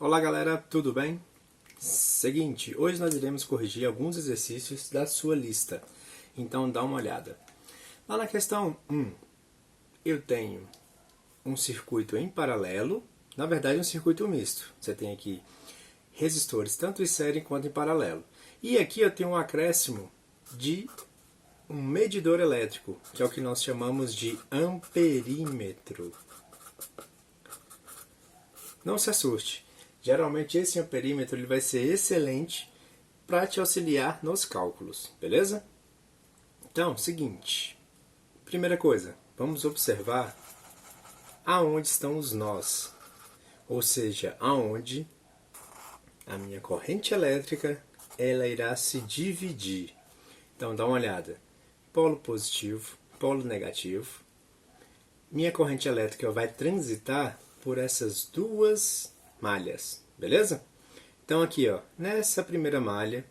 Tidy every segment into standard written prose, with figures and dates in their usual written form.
Olá galera, tudo bem? Seguinte, hoje nós iremos corrigir alguns exercícios da sua lista, então dá uma olhada. Lá na questão 1, eu tenho um circuito em paralelo, na verdade um circuito misto. Você tem aqui resistores tanto em série quanto em paralelo. E aqui eu tenho um acréscimo de um medidor elétrico, que é o que nós chamamos de amperímetro. Não se assuste. Geralmente esse amperímetro ele vai ser excelente para te auxiliar nos cálculos, beleza? Então, seguinte. Primeira coisa, vamos observar aonde estão os nós. Ou seja, aonde a minha corrente elétrica ela irá se dividir. Então, dá uma olhada. Polo positivo, polo negativo. Minha corrente elétrica vai transitar por essas duas malhas, beleza? Então aqui, ó, nessa primeira malha,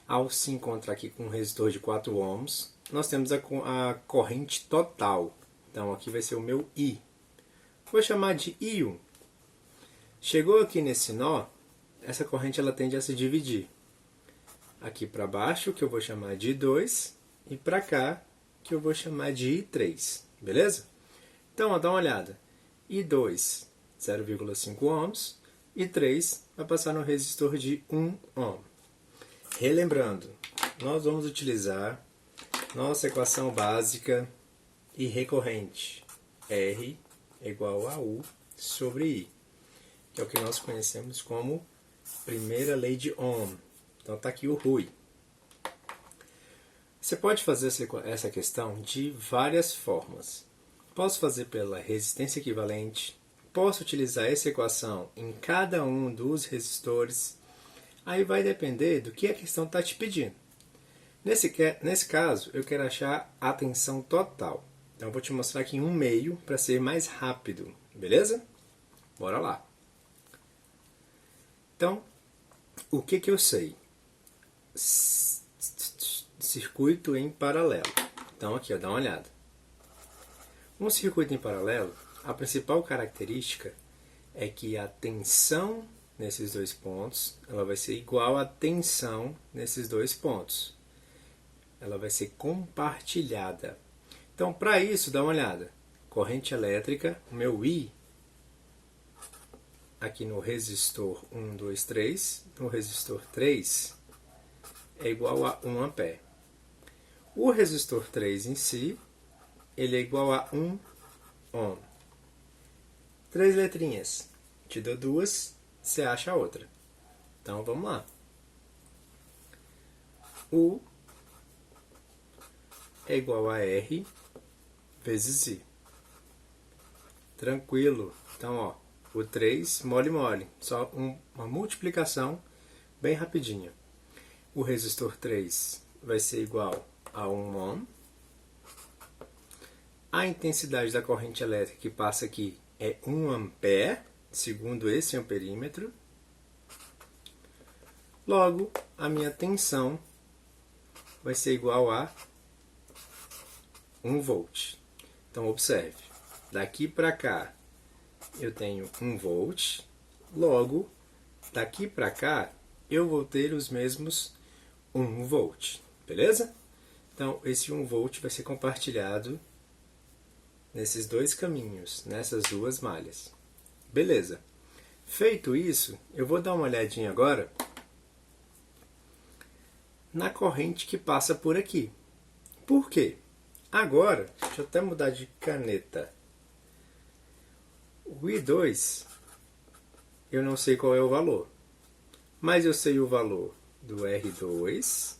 ao se encontrar aqui com um resistor de 4 ohms, nós temos a corrente total. Então aqui vai ser o meu I. Vou chamar de I1. Chegou aqui nesse nó, essa corrente ela tende a se dividir. Aqui para baixo, que eu vou chamar de I2, e para cá, que eu vou chamar de I3, beleza? Então, ó, dá uma olhada. I2, 0,5 ohms, e 3 vai passar no resistor de 1 ohm. Relembrando, nós vamos utilizar nossa equação básica e recorrente. R igual a U sobre I, que é o que nós conhecemos como primeira lei de Ohm. Então está aqui o RUI. Você pode fazer essa questão de várias formas. Posso fazer pela resistência equivalente. Posso utilizar essa equação em cada um dos resistores. Aí vai depender do que a questão está te pedindo. Nesse caso, eu quero achar a tensão total. Então, eu vou te mostrar aqui em 1/2 para ser mais rápido. Beleza? Bora lá. Então, o que eu sei? Circuito em paralelo. Então, aqui, ó, dá uma olhada. Um circuito em paralelo, a principal característica é que a tensão nesses dois pontos ela vai ser igual à tensão nesses dois pontos. Ela vai ser compartilhada. Então, para isso, dá uma olhada. Corrente elétrica, o meu I, aqui no resistor 1, 2, 3, no resistor 3, é igual a 1 ampere. O resistor 3 em si, ele é igual a 1 ohm. 3 letrinhas. Te dou 2, você acha a outra. Então vamos lá. U é igual a R vezes I. Tranquilo. Então, ó, o 3 mole. Só uma multiplicação bem rapidinha. O resistor 3 vai ser igual a 1 ohm. A intensidade da corrente elétrica que passa aqui é 1 ampere, segundo esse amperímetro. Logo, a minha tensão vai ser igual a 1 volt. Então, observe. Daqui para cá, eu tenho 1 volt. Logo, daqui para cá, eu vou ter os mesmos 1 volt. Beleza? Então, esse 1 volt vai ser compartilhado nesses dois caminhos, nessas duas malhas. Beleza. Feito isso, eu vou dar uma olhadinha agora na corrente que passa por aqui. Por quê? Agora, deixa eu até mudar de caneta. O I2, eu não sei qual é o valor, mas eu sei o valor do R2,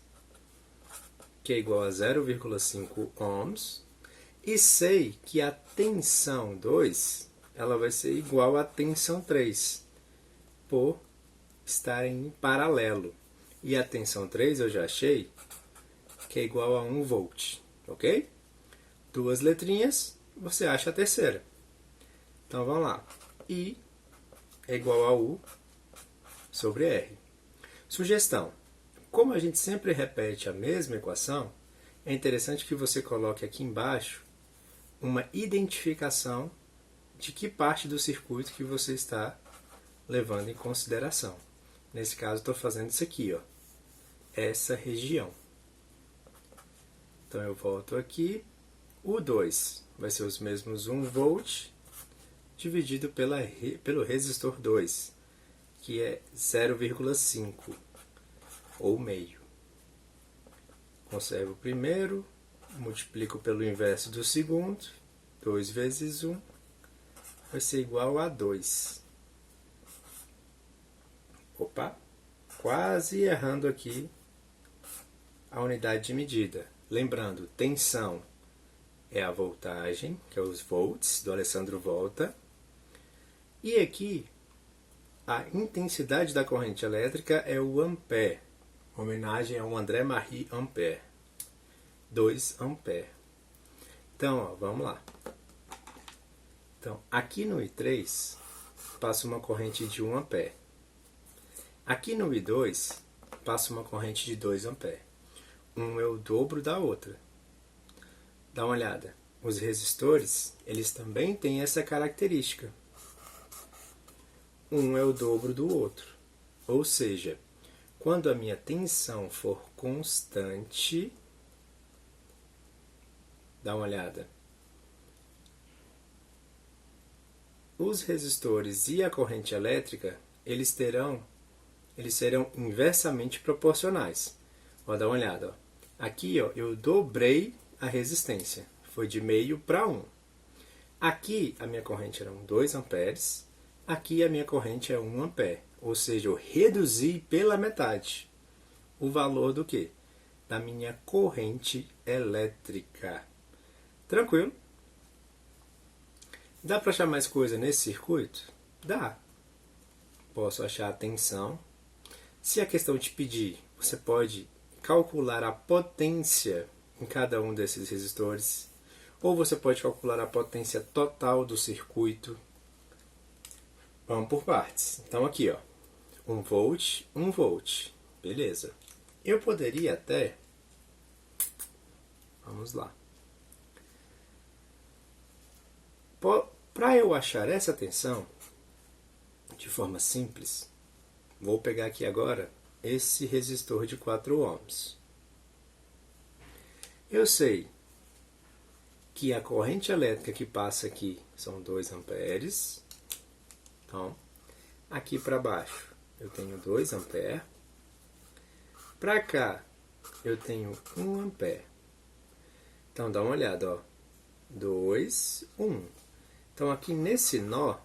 que é igual a 0,5 ohms, e sei que a tensão 2 ela vai ser igual à tensão 3, por estarem em paralelo. E a tensão 3 eu já achei que é igual a 1 volt, ok? 2 letrinhas, você acha a terceira. Então vamos lá. I é igual a U sobre R. Sugestão. Como a gente sempre repete a mesma equação, é interessante que você coloque aqui embaixo uma identificação de que parte do circuito que você está levando em consideração. Nesse caso, estou fazendo isso aqui, ó, essa região. Então, eu volto aqui. O 2 vai ser os mesmos 1 volt dividido pelo resistor 2, que é 0,5 ou meio. Conservo o primeiro, multiplico pelo inverso do segundo, 2 vezes 1 vai ser igual a 2. Opa, quase errando aqui a unidade de medida. Lembrando, tensão é a voltagem, que é os volts do Alessandro Volta. E aqui, a intensidade da corrente elétrica é o ampere. Homenagem ao André Marie Ampère. 2 ampere. Então, ó, vamos lá. Então, aqui no I3, passa uma corrente de 1 ampere. Aqui no I2, passa uma corrente de 2 ampere. Um é o dobro da outra. Dá uma olhada. Os resistores, eles também têm essa característica. Um é o dobro do outro. Ou seja, quando a minha tensão for constante, dá uma olhada. Os resistores e a corrente elétrica, eles serão inversamente proporcionais. Ó, dá uma olhada. Ó. Aqui, ó, eu dobrei a resistência. Foi de meio para 1. Aqui a minha corrente eram 2 amperes. Aqui a minha corrente é 1 ampere. Ou seja, eu reduzi pela metade o valor do quê? Da minha corrente elétrica. Tranquilo? Dá para achar mais coisa nesse circuito? Dá. Posso achar a tensão. Se a questão te pedir, você pode calcular a potência em cada um desses resistores, ou você pode calcular a potência total do circuito. Vamos por partes. Então aqui, ó, 1 volt, 1 volt. Beleza. Eu poderia até... Vamos lá. Para eu achar essa tensão, de forma simples, vou pegar aqui agora esse resistor de 4 ohms. Eu sei que a corrente elétrica que passa aqui são 2 amperes. Então, aqui para baixo eu tenho 2 amperes. Para cá eu tenho 1 ampere. Então, dá uma olhada, ó. 2, 1. Então, aqui nesse nó,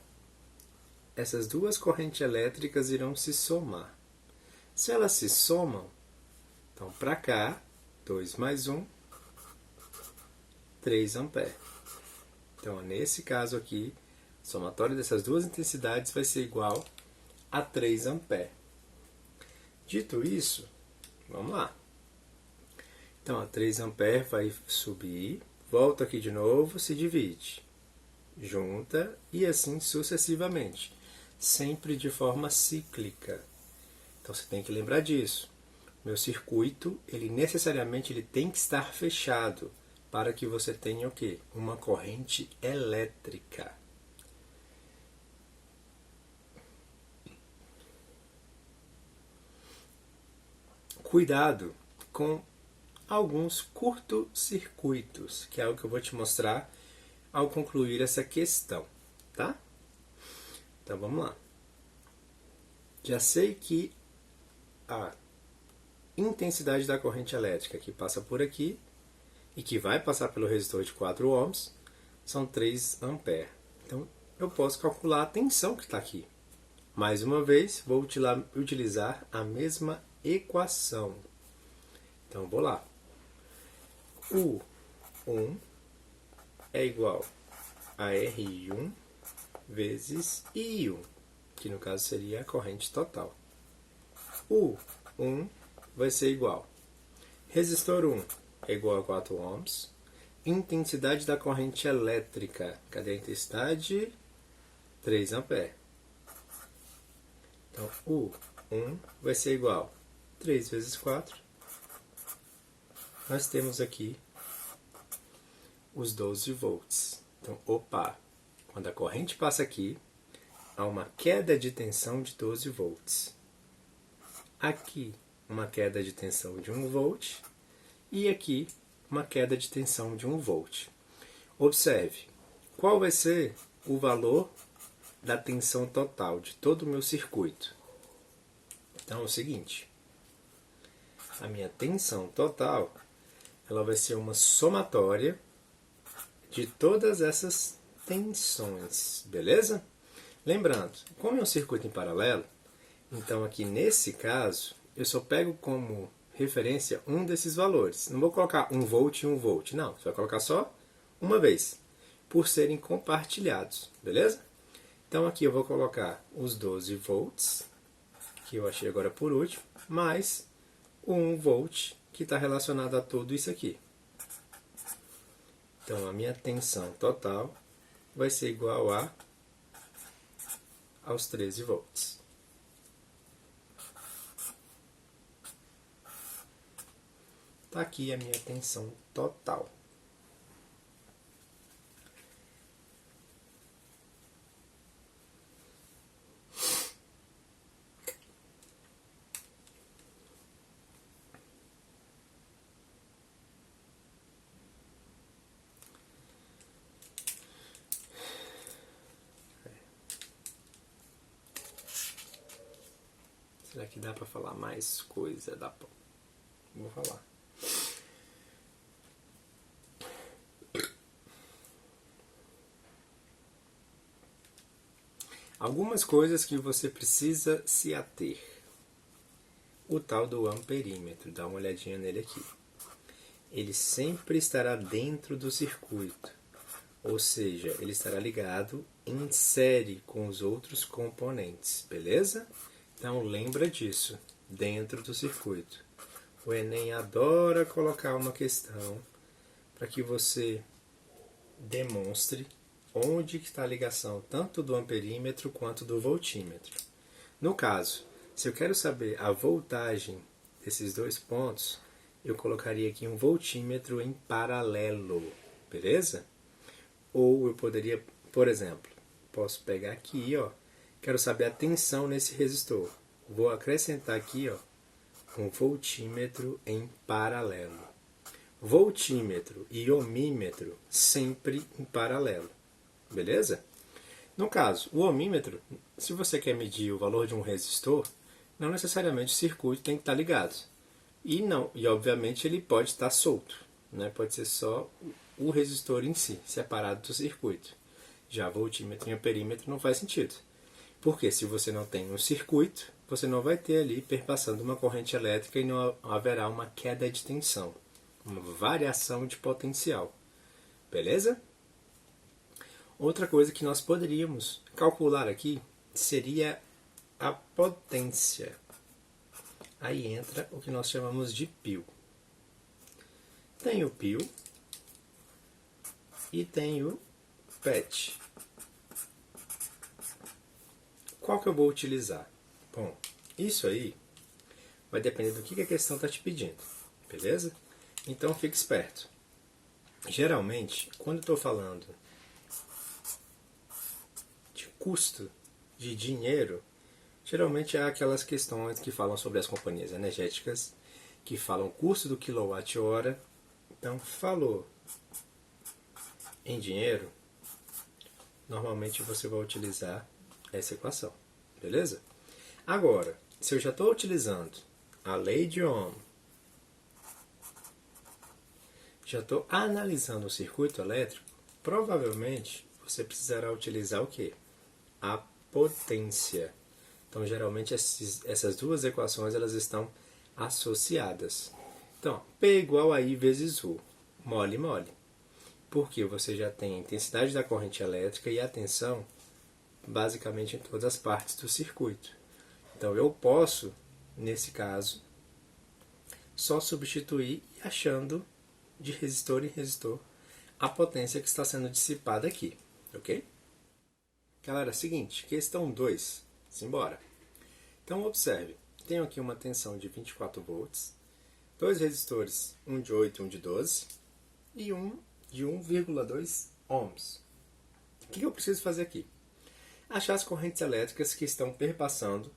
essas duas correntes elétricas irão se somar. Se elas se somam, então para cá, 2 mais 1, 3 amperes. Então, nesse caso aqui, o somatório dessas duas intensidades vai ser igual a 3 amperes. Dito isso, vamos lá. Então, a 3 amperes vai subir, volta aqui de novo, se divide, junta e assim sucessivamente, sempre de forma cíclica. Então você tem que lembrar disso. Meu circuito, ele necessariamente tem que estar fechado para que você tenha o quê? Uma corrente elétrica. Cuidado com alguns curto-circuitos, que é o que eu vou te mostrar ao concluir essa questão, tá? Então vamos lá. Já sei que a intensidade da corrente elétrica que passa por aqui e que vai passar pelo resistor de 4 ohms são 3 amperes. Então eu posso calcular a tensão que está aqui. Mais uma vez, vou utilizar a mesma equação. Então vou lá. U1 é igual a R1 vezes I1, que no caso seria a corrente total. U1 vai ser igual. Resistor 1 é igual a 4 ohms. Intensidade da corrente elétrica. Cadê a intensidade? 3 amperes. Então, U1 vai ser igual a 3 vezes 4. Nós temos aqui os 12 volts. Então, opa, quando a corrente passa aqui, há uma queda de tensão de 12 volts. Aqui, uma queda de tensão de 1 volt. E aqui, uma queda de tensão de 1 volt. Observe, qual vai ser o valor da tensão total de todo o meu circuito? Então é o seguinte, a minha tensão total, ela vai ser uma somatória de todas essas tensões, beleza? Lembrando, como é um circuito em paralelo, então aqui nesse caso, eu só pego como referência um desses valores. Não vou colocar 1 volt e 1 volt, não. Você vai colocar só uma vez, por serem compartilhados, beleza? Então aqui eu vou colocar os 12 volts, que eu achei agora por último, mais o 1 volt, que está relacionado a tudo isso aqui. Então a minha tensão total vai ser igual aos 13 volts. Está aqui a minha tensão total. Será que dá para falar mais coisa? Dá pra... Vou falar. Algumas coisas que você precisa se ater. O tal do amperímetro, dá uma olhadinha nele aqui. Ele sempre estará dentro do circuito, ou seja, ele estará ligado em série com os outros componentes, beleza? Então lembra disso, dentro do circuito. O Enem adora colocar uma questão para que você demonstre onde está a ligação tanto do amperímetro quanto do voltímetro. No caso, se eu quero saber a voltagem desses dois pontos, eu colocaria aqui um voltímetro em paralelo, beleza? Ou eu poderia, por exemplo, posso pegar aqui, ó, quero saber a tensão nesse resistor. Vou acrescentar aqui, ó, um voltímetro em paralelo. Voltímetro e ohmímetro sempre em paralelo, beleza? No caso, o ohmímetro, se você quer medir o valor de um resistor, não necessariamente o circuito tem que estar ligado. E obviamente ele pode estar solto, né? Pode ser só o resistor em si, separado do circuito. Já voltímetro e amperímetro não faz sentido. Porque se você não tem um circuito, você não vai ter ali perpassando uma corrente elétrica e não haverá uma queda de tensão, uma variação de potencial. Beleza? Outra coisa que nós poderíamos calcular aqui seria a potência. Aí entra o que nós chamamos de pio. Tem o pio e tem o PET. Qual que eu vou utilizar? Bom, isso aí vai depender do que a questão está te pedindo, beleza? Então fique esperto. Geralmente, quando eu estou falando de custo de dinheiro, geralmente há aquelas questões que falam sobre as companhias energéticas, que falam custo do quilowatt-hora. Então, falou em dinheiro, normalmente você vai utilizar essa equação, beleza? Agora, se eu já estou utilizando a lei de Ohm, já estou analisando o circuito elétrico, provavelmente você precisará utilizar o quê? A potência. Então, geralmente, essas duas equações elas estão associadas. Então, P igual a I vezes U, mole, mole. Porque você já tem a intensidade da corrente elétrica e a tensão basicamente em todas as partes do circuito. Então, eu posso, nesse caso, só substituir achando de resistor em resistor a potência que está sendo dissipada aqui, ok? Galera, seguinte, questão 2, simbora. Então observe, tenho aqui uma tensão de 24 volts, dois resistores, um de 8 e um de 12, e um de 1,2 ohms. O que eu preciso fazer aqui? achar as correntes elétricas que estão perpassando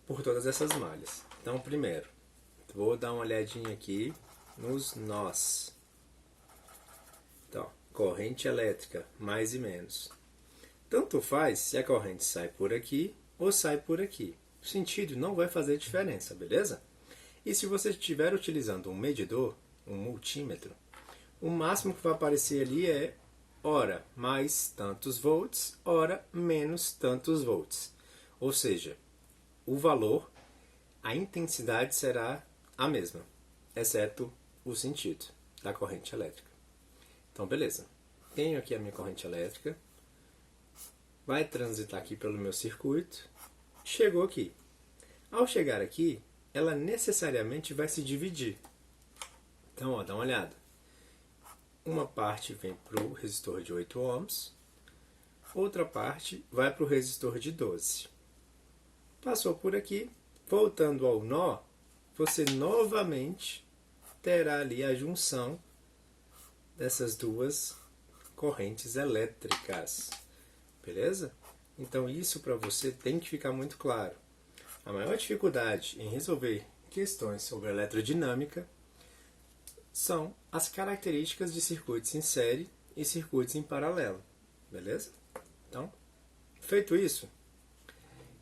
por todas essas malhas. Então, primeiro, vou dar uma olhadinha aqui nos nós. Então, corrente elétrica, mais e menos. Tanto faz se a corrente sai por aqui ou sai por aqui. O sentido não vai fazer diferença, beleza? E se você estiver utilizando um medidor, um multímetro, o máximo que vai aparecer ali é ora mais tantos volts, ora menos tantos volts. Ou seja, o valor, a intensidade será a mesma, exceto o sentido da corrente elétrica. Então, beleza. Tenho aqui a minha corrente elétrica, vai transitar aqui pelo meu circuito, chegou aqui. Ao chegar aqui, ela necessariamente vai se dividir. Então, ó, dá uma olhada. Uma parte vem para o resistor de 8 ohms, outra parte vai para o resistor de 12. Passou por aqui, voltando ao nó, você novamente terá ali a junção dessas duas correntes elétricas. Beleza? Então isso para você tem que ficar muito claro. A maior dificuldade em resolver questões sobre eletrodinâmica são as características de circuitos em série e circuitos em paralelo. Beleza? Então, feito isso,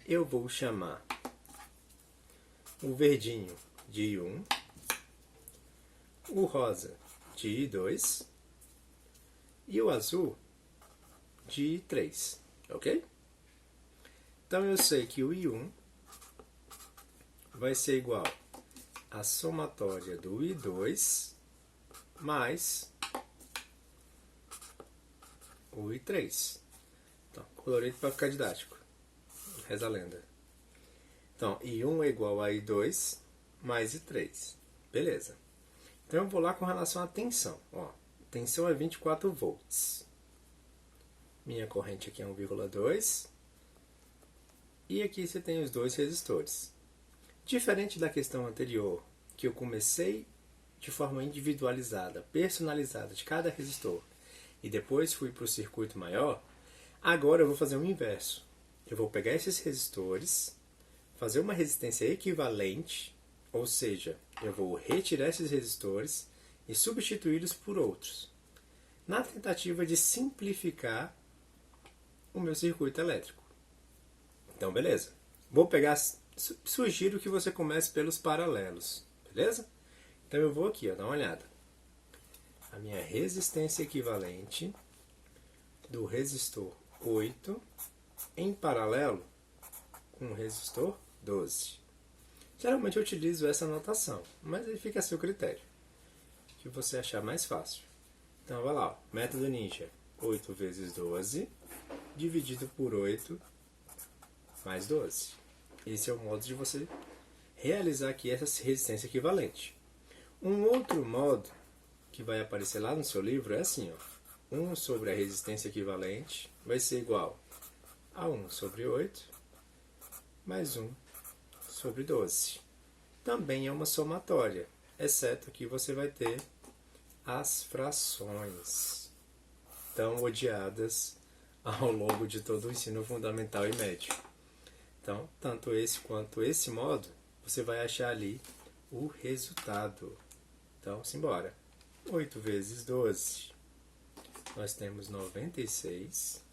eu vou chamar o verdinho de I1, o rosa de I2 e o azul de I3, ok? Então eu sei que o I1 vai ser igual à somatória do I2 mais o I3. Então, colorido para ficar didático. Reza a lenda. Então, I1 é igual a I2 mais I3. Beleza. Então eu vou lá com relação à tensão. Ó, tensão é 24 volts. Minha corrente aqui é 1,2. E aqui você tem os dois resistores. Diferente da questão anterior, que eu comecei de forma individualizada, personalizada de cada resistor, e depois fui para o circuito maior, agora eu vou fazer o inverso. Eu vou pegar esses resistores, fazer uma resistência equivalente, ou seja, eu vou retirar esses resistores e substituí-los por outros, na tentativa de simplificar o meu circuito elétrico. Então, beleza. Vou pegar, sugiro que você comece pelos paralelos, beleza? Então eu vou aqui, ó, dar uma olhada. A minha resistência equivalente do resistor 8 em paralelo com o resistor 12. Geralmente eu utilizo essa notação, mas aí fica a seu critério, que você achar mais fácil. Então vai lá, ó, método ninja, 8 vezes 12 dividido por 8 mais 12. Esse é o modo de você realizar aqui essa resistência equivalente. Um outro modo que vai aparecer lá no seu livro é assim, ó. 1 sobre a resistência equivalente vai ser igual a 1 sobre 8 mais 1 sobre 12. Também é uma somatória, exceto que você vai ter as frações, tão odiadas ao longo de todo o ensino fundamental e médio. Então, tanto esse quanto esse modo, você vai achar ali o resultado. Então, simbora. 8 vezes 12, nós temos 96,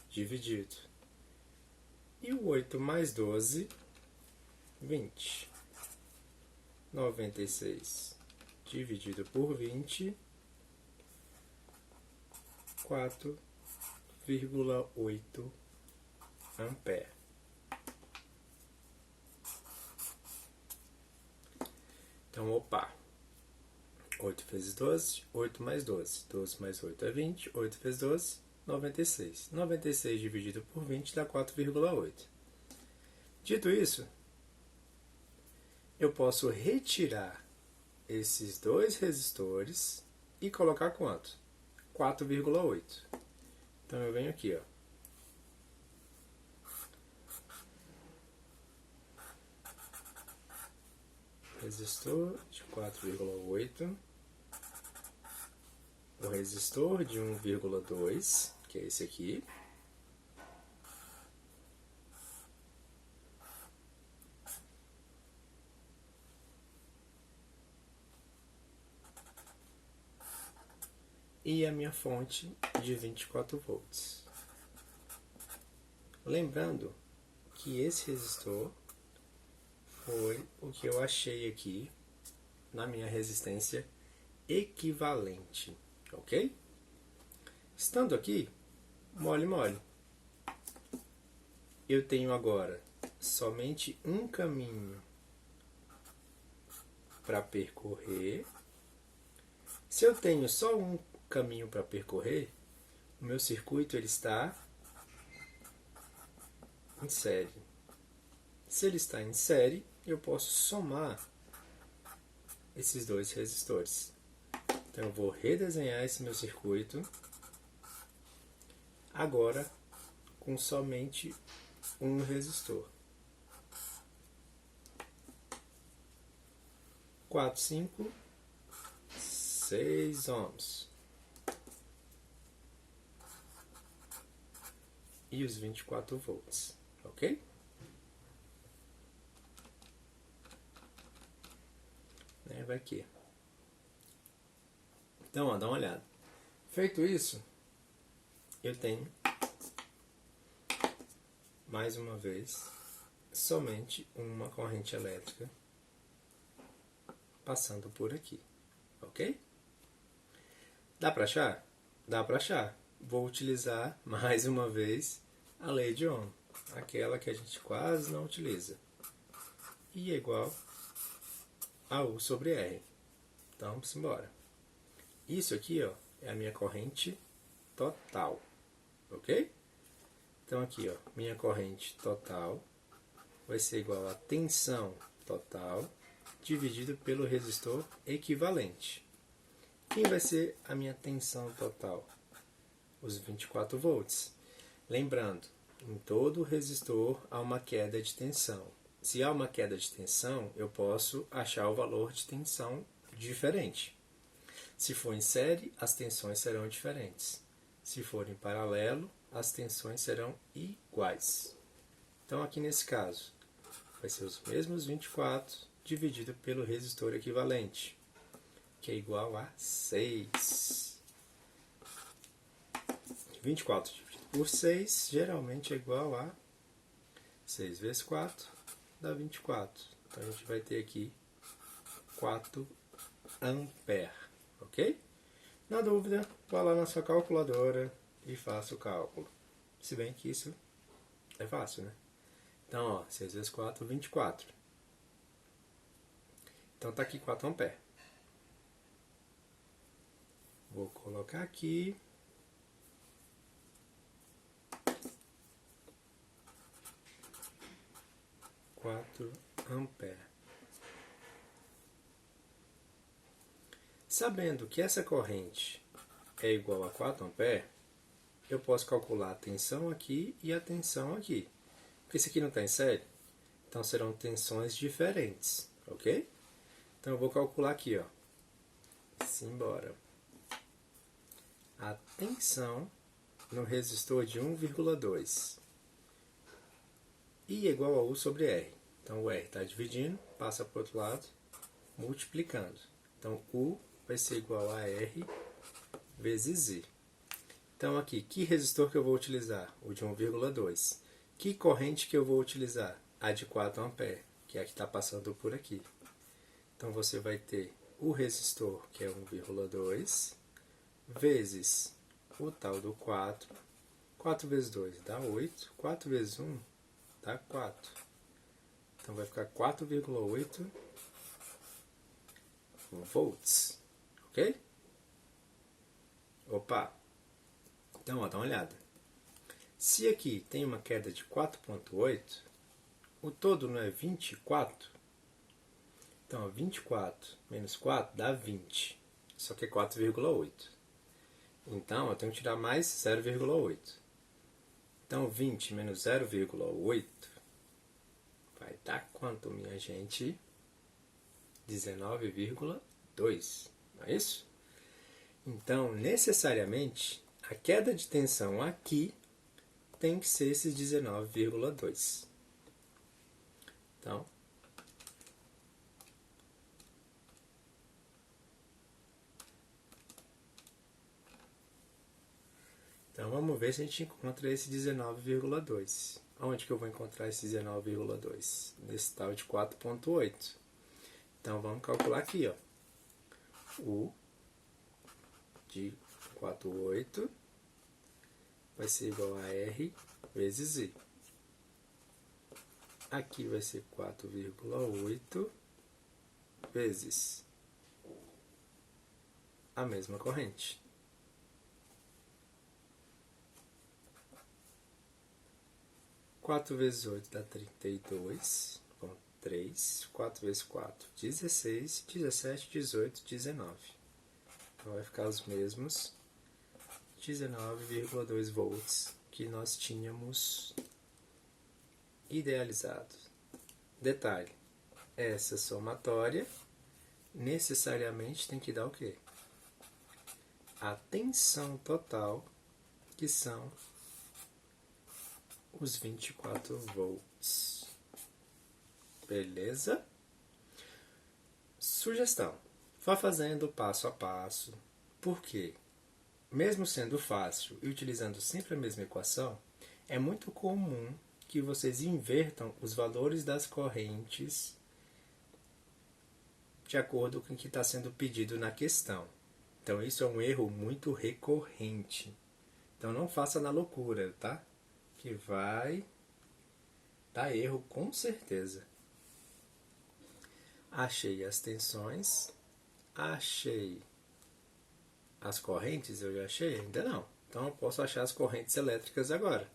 dividido. E o 8 mais 12, 20. 96 dividido por 20, 4,8 ampere. Então, opa, 8 vezes 12, 8 mais 12. 12 mais 8 é 20, 8 vezes 12, 96. 96 dividido por 20 dá 4,8. Dito isso, eu posso retirar esses dois resistores e colocar quanto? 4,8. Então eu venho aqui, ó. Resistor de 4,8, o resistor de 1,2, que é esse aqui. E a minha fonte de 24 volts. Lembrando que esse resistor foi o que eu achei aqui na minha resistência equivalente, ok? Estando aqui, mole mole. Eu tenho agora somente um caminho para percorrer. Se eu tenho só um caminho para percorrer, o meu circuito ele está em série. Se ele está em série, eu posso somar esses dois resistores. Então eu vou redesenhar esse meu circuito agora com somente um resistor. 4, 5, 6 ohms. E os 24 volts, ok? Vai aqui. Então, ó, dá uma olhada. Feito isso, eu tenho, mais uma vez, somente uma corrente elétrica passando por aqui, ok? Dá para achar? Dá para achar. Vou utilizar, mais uma vez, a lei de Ohm, aquela que a gente quase não utiliza. I é igual a U sobre R. Então, vamos embora. Isso aqui, ó, é a minha corrente total, ok? Então aqui, ó, minha corrente total vai ser igual a tensão total dividido pelo resistor equivalente. Quem vai ser a minha tensão total? Os 24 volts. Lembrando, em todo resistor há uma queda de tensão. Se há uma queda de tensão, eu posso achar o valor de tensão diferente. Se for em série, as tensões serão diferentes. Se for em paralelo, as tensões serão iguais. Então, aqui nesse caso, vai ser os mesmos 24 dividido pelo resistor equivalente, que é igual a 6. 24 dividido por 6 geralmente é igual a 6 vezes 4 dá 24. Então, a gente vai ter aqui 4 ampere, ok? Na dúvida, vá lá na sua calculadora e faça o cálculo. Se bem que isso é fácil, né? Então, ó, 6 vezes 4, 24. Então, tá aqui 4 ampere. Vou colocar aqui. Ampere. Sabendo que essa corrente é igual a 4 ampere, eu posso calcular a tensão aqui e a tensão aqui. Porque esse aqui não está em série, então serão tensões diferentes, ok? Então eu vou calcular aqui, ó. Simbora. A tensão no resistor de 1,2. I é igual a U sobre R. Então o R está dividindo, passa para o outro lado, multiplicando. Então U vai ser igual a R vezes I. Então aqui, que resistor que eu vou utilizar? O de 1,2. Que corrente que eu vou utilizar? A de 4 ampere, que é a que está passando por aqui. Então você vai ter o resistor, que é 1,2, vezes o tal do 4. 4 vezes 2 dá 8. 4 vezes 1 dá 4. Então vai ficar 4,8 volts. Ok? Opa! Então, ó, dá uma olhada. Se aqui tem uma queda de 4,8, o todo não é 24? Então, 24 menos 4 dá 20. Só que é 4,8. Então, eu tenho que tirar mais 0,8. Então, 20 menos 0,8 vai dar quanto, minha gente? 19,2. Não é isso? Então, necessariamente, a queda de tensão aqui tem que ser esses 19,2. Então vamos ver se a gente encontra esse 19,2. Onde que eu vou encontrar esse 19,2? Nesse tal de 4,8. Então vamos calcular aqui, ó. U de 4,8 vai ser igual a R vezes I. Aqui vai ser 4,8 vezes a mesma corrente. 4 vezes 8 dá 32, com 3, 4 vezes 4, 16, 17, 18, 19. Então vai ficar os mesmos 19,2 volts que nós tínhamos idealizado. Detalhe, essa somatória necessariamente tem que dar o quê? A tensão total, que são os 24 volts. Beleza? Sugestão. Vá fazendo passo a passo. Por quê? Mesmo sendo fácil e utilizando sempre a mesma equação, é muito comum que vocês invertam os valores das correntes de acordo com o que está sendo pedido na questão. Então isso é um erro muito recorrente. Então não faça na loucura, tá? Que vai dar erro com certeza. Achei as tensões, achei as correntes, eu já achei? Ainda não. Então eu posso achar as correntes elétricas agora.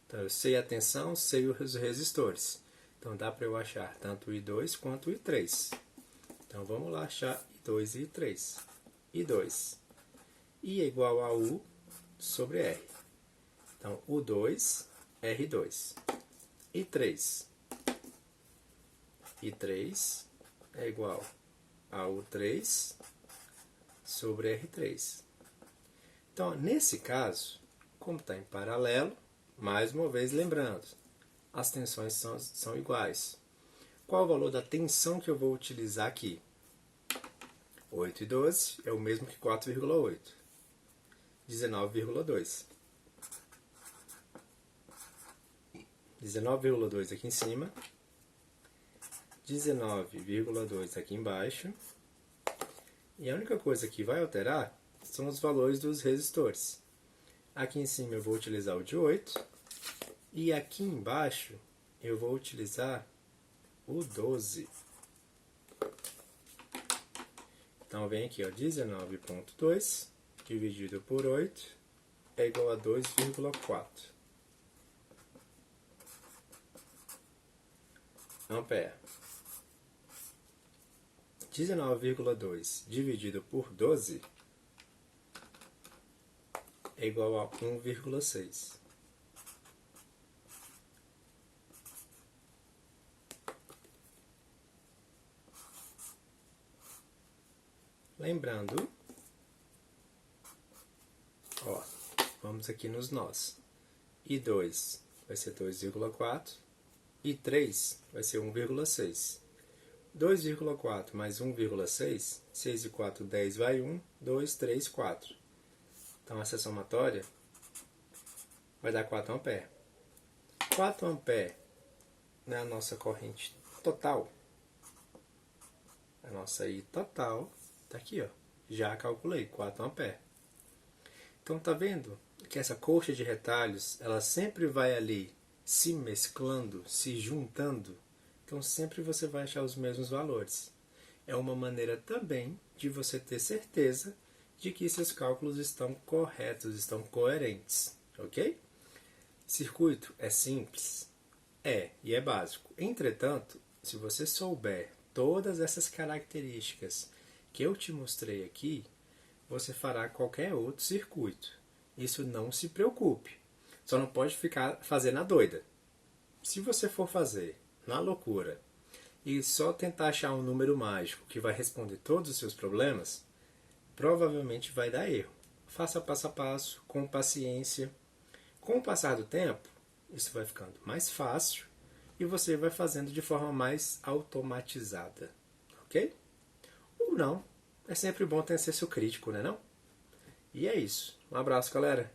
Então eu sei a tensão, sei os resistores. Então dá para eu achar tanto o I2 quanto o I3. Então vamos lá achar I2 e I3. I2. I é igual a U sobre R. Então U2, R2. I3. I3 é igual a U3 sobre R3. Então, nesse caso, como está em paralelo, mais uma vez lembrando, as tensões são iguais. Qual o valor da tensão que eu vou utilizar aqui? 8 e 12 é o mesmo que 4,8. 19,2. 19,2 aqui em cima. 19,2 aqui embaixo. E a única coisa que vai alterar são os valores dos resistores. Aqui em cima eu vou utilizar o de 8. E aqui embaixo eu vou utilizar o 12. Então vem aqui, ó, 19,2 dividido por 8 é igual a 2,4 ampere. 19,2 dividido por 12 é igual a 1,6. Lembrando, ó, vamos aqui nos nós. I2 vai ser 2,4 e 3 vai ser 1,6. 2,4 mais 1,6, 6 e 4, 10 vai 1, 2, 3, 4. Então essa somatória vai dar 4 ampere. 4 ampere na nossa corrente total. A nossa I total está aqui, ó. Já calculei, 4 ampere. Então tá vendo que essa coxa de retalhos, ela sempre vai ali se mesclando, se juntando. Então sempre você vai achar os mesmos valores. É uma maneira também de você ter certeza de que seus cálculos estão corretos, estão coerentes, ok? Circuito é simples? É, e é básico. Entretanto, se você souber todas essas características que eu te mostrei aqui, você fará qualquer outro circuito. Isso não se preocupe. Só não pode ficar fazendo a doida. Se você for fazer na loucura e só tentar achar um número mágico que vai responder todos os seus problemas, provavelmente vai dar erro. faça passo a passo, com paciência. Com o passar do tempo, isso vai ficando mais fácil e você vai fazendo de forma mais automatizada, ok? Ou não, é sempre bom ter senso crítico, né não? E é isso. Um abraço, galera.